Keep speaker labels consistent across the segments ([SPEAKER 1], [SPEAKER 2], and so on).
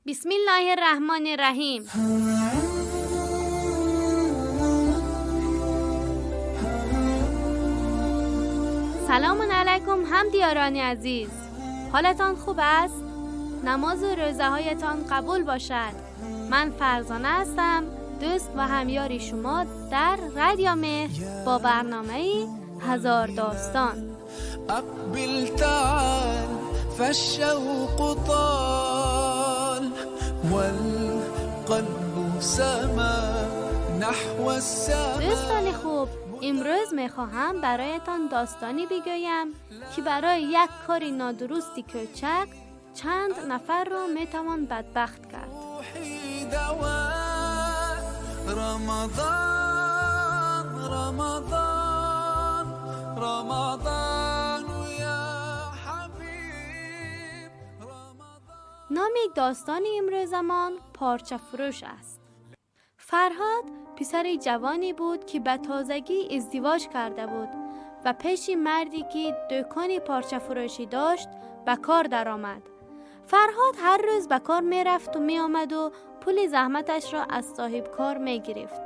[SPEAKER 1] بسم الله الرحمن الرحیم. سلام علیکم همدیاران عزیز، حالتان خوب است؟ نماز و روزه هایتان قبول باشد. من فرزانه هستم، دوست و همیاری شما در رادیو مهر با برنامه هزار داستان.
[SPEAKER 2] اقبل تعال فالشوق طال والقلب سما نحو السما.
[SPEAKER 1] دوستان خوب، امروز میخواهم برایتان داستانی بگویم که برای یک کاری نادرستی کوچک چند نفر را میتوان بدبخت کرد.
[SPEAKER 2] رمضان رمضان رمضان یا حبیب رمضان.
[SPEAKER 1] نام داستان امروزمان پارچه فروش است. فرهاد پسر جوانی بود که به تازگی ازدواج کرده بود و پیش مردی که دکان پارچه فروشی داشت به کار درآمد. فرهاد هر روز به کار می رفت و می آمد و پول زحمتش را از صاحب کار می گرفت.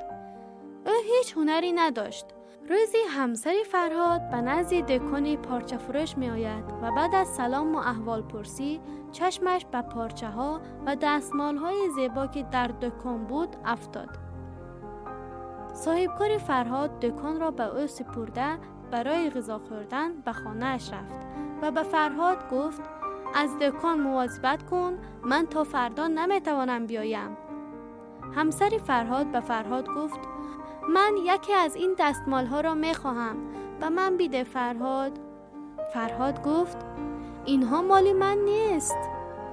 [SPEAKER 1] او هیچ هنری نداشت. روزی همسر فرهاد به نزد دکان پارچه فروش می آید و بعد از سلام و احوال پرسی چشمش به پارچه ها و دستمال های زیبا که در دکان بود افتاد. صاحبکار فرهاد دکان را به او سپرده برای غذا خوردن به خانه‌اش رفت و به فرهاد گفت از دکان مواظبت کن، من تا فردا نمیتوانم بیایم. همسر فرهاد به فرهاد گفت من یکی از این دستمال ها را میخواهم، به من بده فرهاد. فرهاد گفت اینها مال من نیست.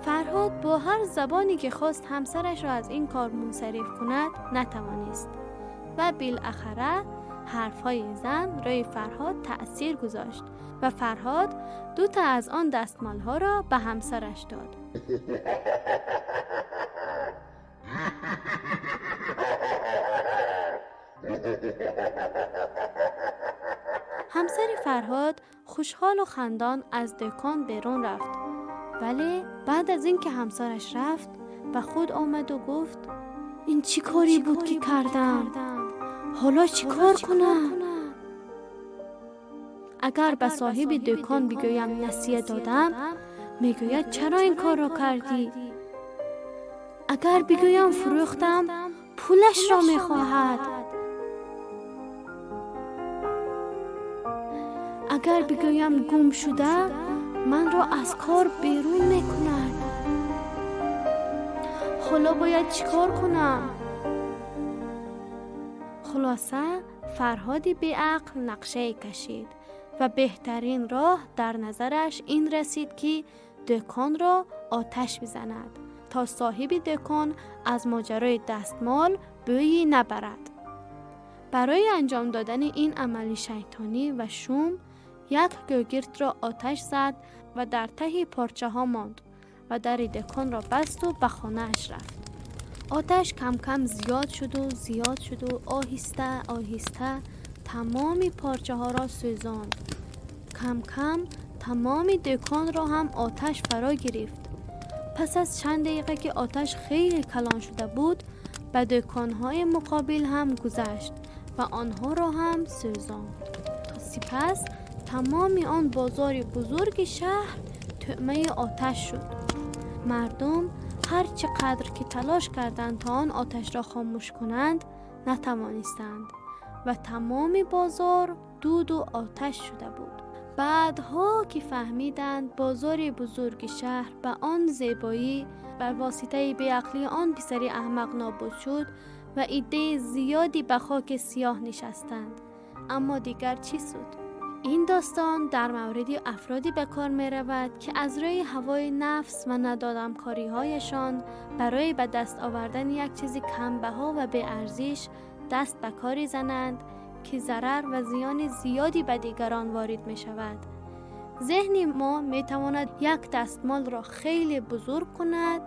[SPEAKER 1] فرهاد با هر زبانی که خواست همسرش را از این کار منصرف کند نتوانست و بالاخره حرفهای زن روی فرهاد تأثیر گذاشت و فرهاد 2 تا از آن دستمال ها را به همسرش داد. همسر فرهاد خوشحال و خندان از دکان بیرون رفت، ولی بعد از اینکه همسرش رفت به خود آمد و گفت این چی کاری بود که کردم؟ حالا چی کار کنم؟ اگر به صاحب دکان بگویم نصیحت دادم میگوید چرا این کار را کردی؟ اگر بگویم فروختم پولش را میخواهد. اگر بگویم گم شده من را از کار بیرون میکند. حالا باید چیکار کنم؟ خلاصه فرهادی بی‌عقل نقشه کشید و بهترین راه در نظرش این رسید که دکان را آتش بزند تا صاحب دکان از ماجرای دستمال بویی نبرد. برای انجام دادن این عمل شیطانی و شوم یک گوگرد را آتش زد و در ته پارچه ها ماند و در دکان را بست و به خانه‌اش رفت. آتش کم کم زیاد شد و آهسته آهسته تمام پارچه ها را سوزاند. کم کم تمام دکان را هم آتش فرا گرفت. پس از چند دقیقه که آتش خیلی کلان شده بود به دکان های مقابل هم گذشت و آنها را هم سوزاند تا سپس تمام آن بازار بزرگ شهر طعمه آتش شد. مردم هر چقدر که تلاش کردند تا آن آتش را خاموش کنند نتوانستند و تمام بازار دود و آتش شده بود. بعدها که فهمیدند بازار بزرگ شهر به آن زیبایی بر واسطه بیعقلی آن پسر احمق نابود شد و عده زیادی به خاک سیاه نشستند. اما دیگر چی شد؟ این داستان در مورد افرادی به کار می رود که از روی هوای نفس و ندادمکاری هایشان برای به دست آوردن یک چیز کمبها و به ارزش دست به کاری زنند که ضرر و زیان زیادی به دیگران وارد می شود. ذهن ما می تواند یک دستمال را خیلی بزرگ کند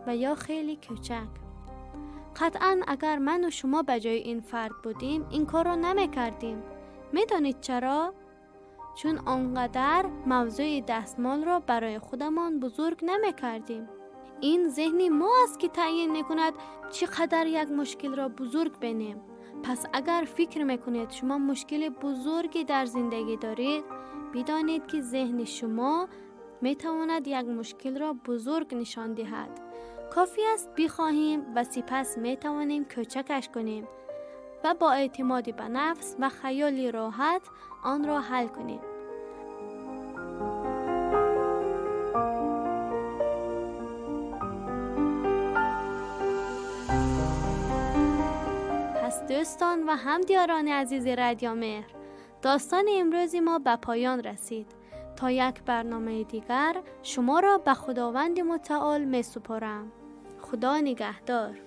[SPEAKER 1] و یا خیلی کوچک. قطعاً اگر من و شما به جای این فرد بودیم این کار را نمی کردیم. می دانید چرا؟ چون آنقدر موضوع دستمال را برای خودمان بزرگ نمی کردیم. این ذهن ما است که تعیین میکند چقدر یک مشکل را بزرگ بینیم. پس اگر فکر میکنید شما مشکل بزرگی در زندگی دارید، بدانید که ذهن شما میتواند یک مشکل را بزرگ نشان دهد. کافی است بخواهیم و سپس میتوانیم کوچکش کنیم و با اعتماد به نفس و خیال راحت آن را حل کنیم. پس دوستان و همدیاران عزیز رادیو مهر، داستان امروز ما به پایان رسید. تا یک برنامه دیگر شما را به خداوند متعال می سپارم. خدا نگهدار.